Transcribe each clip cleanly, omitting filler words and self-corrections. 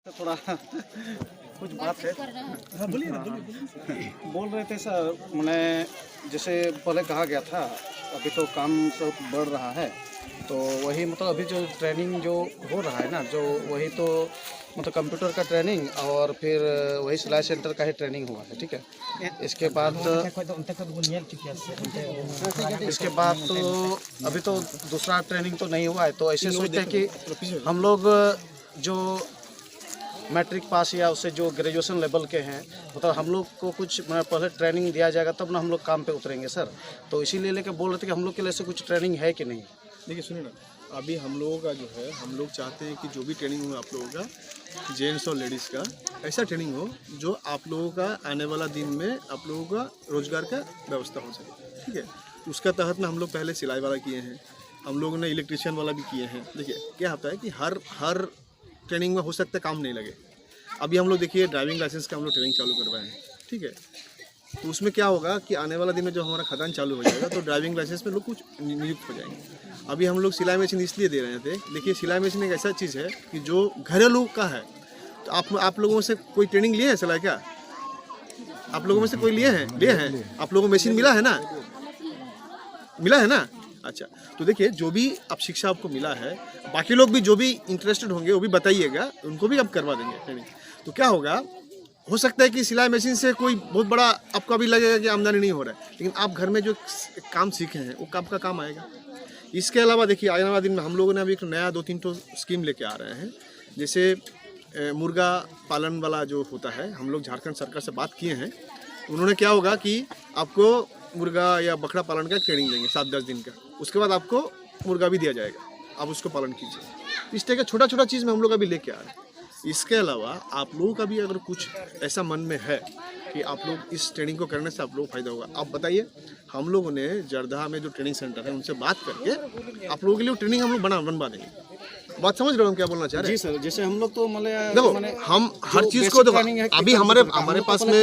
थोड़ा कुछ बात है। हाँ बोलिए ना, बोलिए। बोल रहे थे सर, मैंने जैसे पहले कहा गया था, अभी तो काम सब बढ़ रहा है, तो वही मतलब अभी जो ट्रेनिंग जो हो रहा है ना, जो वही तो मतलब कंप्यूटर का ट्रेनिंग और फिर वही सिलाई सेंटर का ही ट्रेनिंग हुआ है, ठीक है। इसके बाद तो अभी तो दूसरा ट्रेनिंग तो नहीं हुआ है, तो ऐसे सोचते हैं कि हम लोग जो मैट्रिक पास या उससे जो ग्रेजुएशन लेवल के हैं, मतलब हम लोग को कुछ पहले ट्रेनिंग दिया जाएगा तब ना हम लोग काम पे उतरेंगे सर। तो इसीलिए लेके बोल रहे थे कि हम लोग के लिए ऐसे कुछ ट्रेनिंग है कि नहीं। देखिए सुनिए ना, अभी हम लोगों का जो है, हम लोग चाहते हैं कि जो भी ट्रेनिंग हो आप लोगों का, जेंट्स और लेडीज़ का, ऐसा ट्रेनिंग हो जो आप लोगों का आने वाला दिन में आप लोगों का रोज़गार का व्यवस्था हो सके, ठीक है। उसका तहत में हम लोग पहले सिलाई वाला किए हैं, हम लोगों ने इलेक्ट्रिशियन वाला भी किए हैं। देखिए क्या होता है कि हर ट्रेनिंग में हो सकता है काम नहीं लगे। अभी हम लोग देखिए ड्राइविंग लाइसेंस का हम लोग ट्रेनिंग चालू करवाए हैं, ठीक है। तो उसमें क्या होगा कि आने वाला दिन में जो हमारा खदान चालू हो जाएगा तो ड्राइविंग लाइसेंस में लोग कुछ नियुक्त हो जाएंगे। अभी हम लोग सिलाई मशीन इसलिए दे रहे थे, देखिए सिलाई मशीन एक ऐसा चीज़ है कि जो घरेलू का है। तो आप लोगों से कोई ट्रेनिंग लिए हैं सिलाई का? आप लोगों में से कोई लिए हैं? आप लोगों को मशीन मिला है ना? मिला है ना? अच्छा, तो देखिए जो भी अब शिक्षा आपको मिला है, बाकी लोग भी जो भी इंटरेस्टेड होंगे वो भी बताइएगा, उनको भी अब करवा देंगे ट्रेनिंग। तो क्या होगा, हो सकता है कि सिलाई मशीन से कोई बहुत बड़ा आपको अभी लगेगा कि आमदनी नहीं हो रहा है, लेकिन आप घर में जो काम सीखे हैं वो आपका काम आएगा। इसके अलावा देखिए आने वाले दिन में हम लोगों ने अभी एक नया 2-3 तो स्कीम लेके आ रहे हैं। जैसे मुर्गा पालन वाला जो होता है, हम लोग झारखंड सरकार से बात किए हैं। उन्होंने क्या होगा कि आपको मुर्गा या बकरा पालन का ट्रेनिंग देंगे 7-10 दिन का, उसके बाद आपको मुर्गा भी दिया जाएगा, आप उसको पालन कीजिए। इस तरह का छोटा छोटा चीज़ में हम लोग अभी लेके आ रहे हैं। इसके अलावा आप लोगों का भी अगर कुछ ऐसा मन में है कि आप लोग इस ट्रेनिंग को करने से आप लोग फायदा होगा, आप बताइए। हम लोगों ने जरदा में जो ट्रेनिंग सेंटर है उनसे बात करके आप लोगों के लिए ट्रेनिंग हम लोग बनवा देंगे। बात समझ रहे हो हम क्या बोलना चाह रहे हैं? जी सर, जैसे हम लोग तो देखो हम हर चीज़ को देखो, अभी हमारे पास में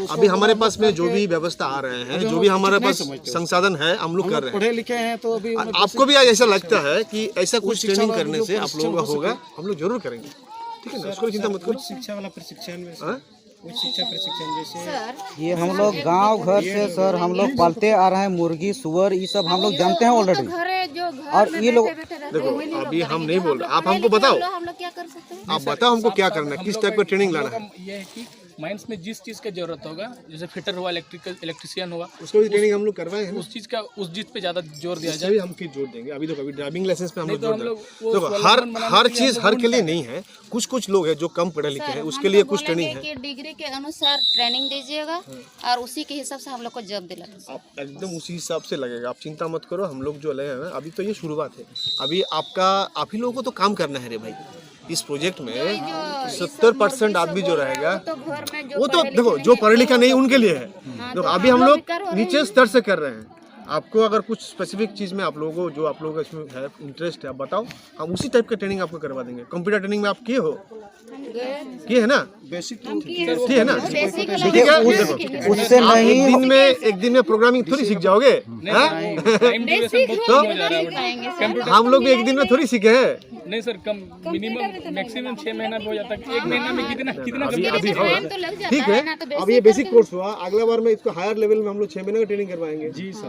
अभी हमारे पास में जो भी व्यवस्था आ रहे हैं, जो भी हमारे पास संसाधन है, हम लोग कर रहे हैं। पढ़े लिखे हैं तो अभी आपको भी ऐसा लगता है कि ऐसा कुछ ट्रेनिंग करने से आप लोगों का होगा, हम लोग जरूर करेंगे, ठीक है ना? उसको चिंता मत करो। शिक्षा वाला प्रशिक्षण में शिक्षा प्रशिक्षण जैसे ये हम लोग गांव घर से सर हम लोग पालते आ रहे हैं, मुर्गी सुअर ये सब हम लोग जानते हैं ऑलरेडी। और ये लोग देखो अभी हम नहीं बोल रहे, आप हमको बताओ, हम लोग क्या कर सकते हैं? आप बताओ हमको क्या करना है, किस टाइप का ट्रेनिंग लाना है। ये है कि माइंस में जिस चीज़ का जरूरत होगा, जैसे फिटर हुआ, इलेक्ट्रिशियन हुआ, उसको भी ट्रेनिंग हम लोग करवाए हैं। उस चीज़ पे ज़्यादा जोर दिया जाए। भी हम फिर जोड़ देंगे। अभी तो कभी ड्राइविंग लाइसेंस पे हम लोग तो जोड़ हम लोग देंगे। देखो हर चीज़ हर के लिए नहीं है, कुछ लोग हैं जो कम पढ़े लिखे हैं, उसके लिए कुछ ट्रेनिंग है। कि डिग्री के अनुसार ट्रेनिंग दीजिएगा और उसी के हिसाब से हम लोग को जॉब दिलाएंगे। आप एकदम उसी हिसाब से लगेगा, आप चिंता मत करो। हम लोग जो ले हैं अभी तो ये शुरुआत है, अभी आप ही लोगों को तो काम करना है रे भाई। इस प्रोजेक्ट में 70% आदमी जो रहेगा वो तो देखो जो पढ़े लिखा नहीं उनके लिए है। देखो अभी हम लोग नीचे स्तर से कर रहे हैं। आपको अगर कुछ स्पेसिफिक चीज़ में आप लोगों को जो आप लोगों का इसमें है इंटरेस्ट है, आप बताओ, हम उसी टाइप का ट्रेनिंग आपको करवा देंगे। कंप्यूटर ट्रेनिंग में आप किए है ना? बेसिक ठीक है ना? उससे आप नहीं एक दिन में प्रोग्रामिंग थोड़ी सीख जाओगे, तो हम लोग भी एक दिन में थोड़ी सीखे हैं। नहीं सर, कम मिनिमम मैक्सिमम 6 महीना हो जाता है। 1 महीना में कितना अभी ठीक है। अब ये बेसिक कोर्स हुआ, अगला बार में इसको हायर लेवल में हम लोग 6 महीने का ट्रेनिंग करवाएंगे। जी सर,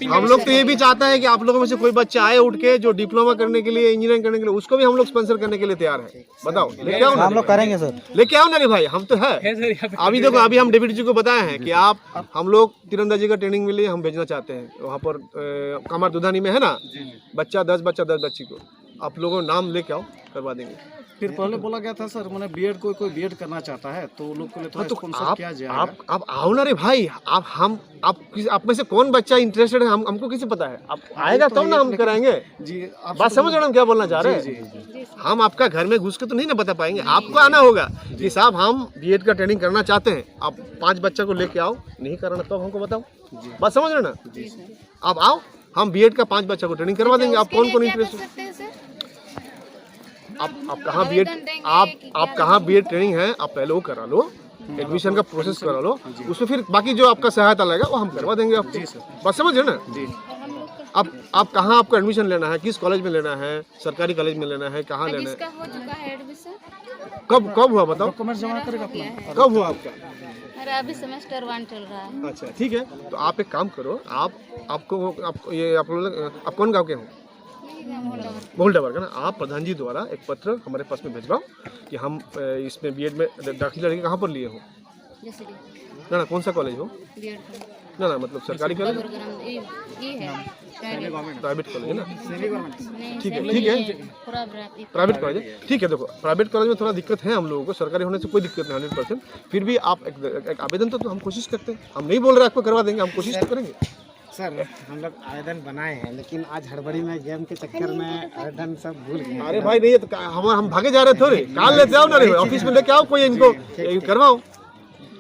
हम लोग तो ये भी चाहता है कि आप लोगों में से कोई बच्चा आए उठ के जो डिप्लोमा करने के लिए, इंजीनियरिंग करने के लिए, उसको भी हम लोग स्पॉन्सर करने के लिए तैयार है। बताओ लेके आओ ना, हम लोग करेंगे सर। लेके आओ ना रे भाई, हम तो है। अभी देखो अभी हम डेप्यूटी जी को बताए हैं कि हम लोग तीरंदाजी का ट्रेनिंग के लिए हम भेजना चाहते हैं। वहाँ पर कमर दुधानी में है ना, 10 बच्ची को आप लोगों नाम लेके आओ, करवा देंगे। फिर पहले बोला गया था सर, मैंने बीएड कोई बीएड करना चाहता है तो लोग के लिए थोड़ा स्पॉन्सर किया जाएगा। आप आओ ना रे भाई, आप में से कौन बच्चा इंटरेस्टेड है, हमको किसे पता है? आप आएगा तब ना हम कराएंगे। जी बात समझ रहे हो हम क्या बोलना चाह रहे हैं? हम आपका घर में घुस के तो नहीं ना बता पाएंगे, आपको आना होगा कि साहब हम बीएड का ट्रेनिंग करना चाहते हैं, आप 5 बच्चा को लेके आओ, नहीं कराना तो हमको बताओ। बात समझ रहे ना? आप आओ, हम बीएड का 5 बच्चा को ट्रेनिंग करवा देंगे। आप कौन इंटरेस्ट, आप कहाँ बीएड ट्रेनिंग है, आप पहले वो करा लो, एडमिशन का प्रोसेस करा लो, उसमें फिर बाकी जो आपका सहायता लगेगा वो हम करवा देंगे आपको। बस समझ रहे ना? आप कहाँ आपको एडमिशन लेना है, किस कॉलेज में लेना है, सरकारी कॉलेज में लेना है, कहाँ लेना है? हो चुका है एडमिशन कब हुआ बताओ? डॉक्यूमेंट जमा करेगा अपना। कब हुआ आपका? अरे अभी सेमेस्टर 1 चल रहा है। अच्छा ठीक है, तो आप एक काम करो, आपको ये आप कौन गाँव के हो? मोहल्लावर का ना। आप प्रधान जी द्वारा एक पत्र हमारे पास में भिजवाओ कि हम इसमें बीएड में दाखिला लेके कहाँ पर लिए हो? जैसे ना कौन सा कॉलेज हो? बीएड ना मतलब सरकारी कॉलेज, ये है प्राइवेट कॉलेज है ना? ठीक है पूरा प्राइवेट कॉलेज है। ठीक है, देखो प्राइवेट कॉलेज में थोड़ा दिक्कत है हम लोगों को, सरकारी होने से कोई दिक्कत नहीं 100%। फिर भी आप एक आवेदन तो हम कोशिश करते हैं, हम नहीं बोल रहे आपको करवा देंगे, हम कोशिश तो करेंगे। सर हम लोग आवेदन बनाए हैं, लेकिन आज हड़बड़ी में गेम के चक्कर में आवेदन सब भूल गए। अरे भाई नहीं है तो हम भागे जा रहे थोड़े, काल लेते आओ ना रे, ऑफिस में लेके आओ, कोई इनको करवाओ।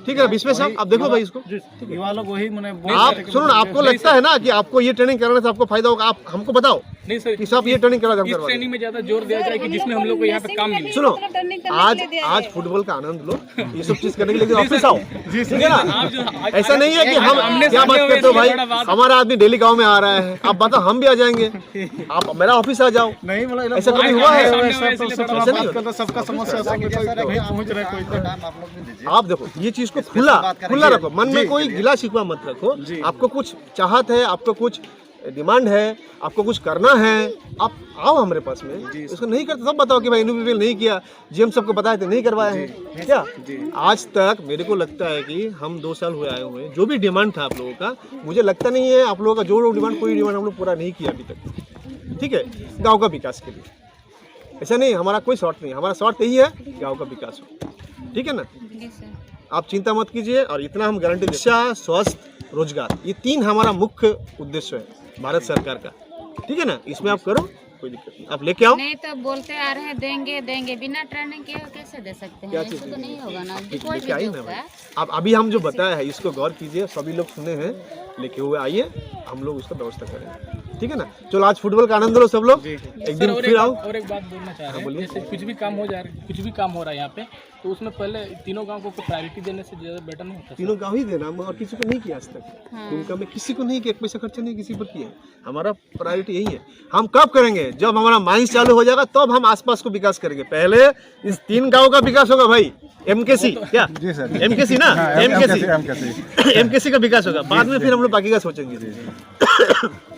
ठीक है विश्वेश साहब, आप देखो भाई इसको। युवा लोग वही मैंने आप सुनो ना, आपको लगता है ना कि आपको ये ट्रेनिंग कराने से आपको फायदा होगा, आप हमको बताओ नहीं सर, कि सब ये ट्रेनिंग करा इस ट्रेनिंग में ज्यादा जोर दिया जाए कि जिसमें हम लोग को यहाँ पे काम मिले। सुनो, आज फुटबॉल का आनंद लो, ये सब चीज करने के लिए ऑफिस आओ, ठीक है ना? ऐसा नहीं है कि हम क्या बात करते हो भाई, हमारा आदमी डेली गांव में आ रहा है, आप बताओ हम भी आ जाएंगे, आप मेरा ऑफिस आ जाओ। नहीं मतलब ऐसा कभी हुआ है? ऐसा नहीं होता, सबका समस्या नहीं पहुंच रहा है कोई। आप देखो ये चीज को खुला रखो, मन में कोई गिला शिकवा मत रखो। आपको कुछ चाहत है, आपको कुछ डिमांड है, आपको कुछ करना है, आप आओ हमारे पास में। इसको नहीं करते सब बताओ कि भाई इन्होंने नहीं किया, जीएम सबको बताए थे नहीं करवाया है क्या? आज तक मेरे को लगता है कि हम 2 साल हुए आए हुए हैं, जो भी डिमांड था आप लोगों का, मुझे लगता नहीं है आप लोगों का जो डिमांड, कोई डिमांड हम लोग पूरा नहीं किया अभी तक। ठीक है, गाँव का विकास के लिए ऐसा नहीं, हमारा कोई शॉर्ट नहीं, हमारा शॉर्ट यही है गाँव का विकास हो। ठीक है ना? आप चिंता मत कीजिए, और इतना हम गारंटी दें, शिक्षा, स्वास्थ्य, रोजगार, ये 3 हमारा मुख्य उद्देश्य है भारत सरकार का। ठीक है ना? इसमें आप करो, कोई दिक्कत नहीं, आप लेके आओ। नहीं तो बोलते आ रहे हैं देंगे, बिना ट्रेनिंग के कैसे दे सकते हैं? ऐसे तो नहीं होगा ना, कोई भी होगा। अब अभी हम जो बताया है इसको गौर कीजिए, सभी लोग सुने हैं, लेके हुए आइए, हम लोग उसका व्यवस्था करेंगे। ठीक है ना? चलो आज फुटबॉल का आनंद लो सब लोग, एक दिन फिर आओ। और एक बात बोलना चाह रहे हैं, जैसे कुछ भी काम हो जा रहा है, कुछ भी काम हो रहा है यहाँ पे, तो उसमें पहले तीनों गांव को प्रायोरिटी देने से ज्यादा बेटर नहीं होता? तीनों गाँव ही देना, और किसी को नहीं किया आज तक। उनका में किसी को नहीं किया, एक पैसा खर्चा नहीं किसी पर किया। हमारा प्रायोरिटी यही है। हम कब करेंगे? जब हमारा माइंस चालू हो जाएगा, तब हम आसपास को विकास करेंगे। पहले इस 3 गाँव का विकास होगा भाई, एमकेसी क्या? जी सर, एमकेसी ना, एमकेसी का विकास होगा, बाद में फिर हम लोग बाकी का सोचेंगे।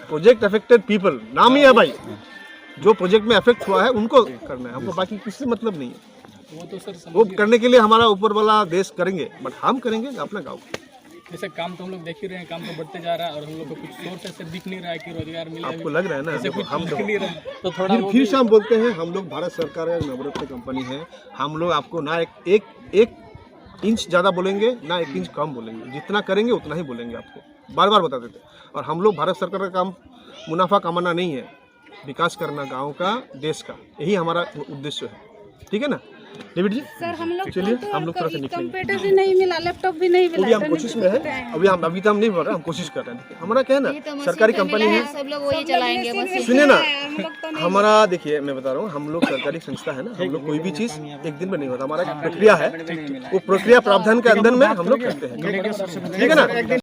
प्रोजेक्ट अफेक्टेड पीपल नाम ही है भाई, जो प्रोजेक्ट में अफेक्ट हुआ है उनको करना है, हमको बाकी किसी से मतलब नहीं है। वो तो सर वो करने के लिए हमारा ऊपर वाला देश करेंगे, बट हम करेंगे अपना गाँव। जैसे काम तो हम लोग देख ही रहे हैं, काम तो बढ़ते जा रहा है, और हम लोग को कुछ सोर्स ऐसे दिख नहीं रहा है कि रोजगार मिले। आपको लग रहा है ना? कुछ हम दिख नहीं रहा है, तो थोड़ा फिर से हम बोलते हैं, हम लोग भारत सरकार का नवरत्न कंपनी है, हम लोग आपको ना एक इंच ज़्यादा बोलेंगे, ना 1 इंच कम बोलेंगे, जितना करेंगे उतना ही बोलेंगे, आपको बार बार बता देते हैं। और हम लोग भारत सरकार का काम मुनाफा कमाना नहीं है, विकास करना गाँव का, देश का, यही हमारा उद्देश्य है। ठीक है ना डेविड जी? सर हम लोग चलिए हम लोग थोड़ा सा निकलेंगे। कंप्यूटर भी नहीं मिला, लैपटॉप भी नहीं मिला, अभी हम कोशिश में है, अभी तो हम नहीं बोल रहे, हम कोशिश कर रहे हैं। हमारा क्या है ना, सरकारी कंपनी है, सब लोग वही चलाएंगे बस। सुनिए ना, हमारा देखिए मैं बता रहा हूँ, हम लोग सरकारी संस्था है ना, हम लोग कोई भी चीज़ एक दिन में नहीं होता, हमारा एक प्रक्रिया है, वो प्रक्रिया प्रावधान के अंदर में हम लोग करते हैं। ठीक है ना?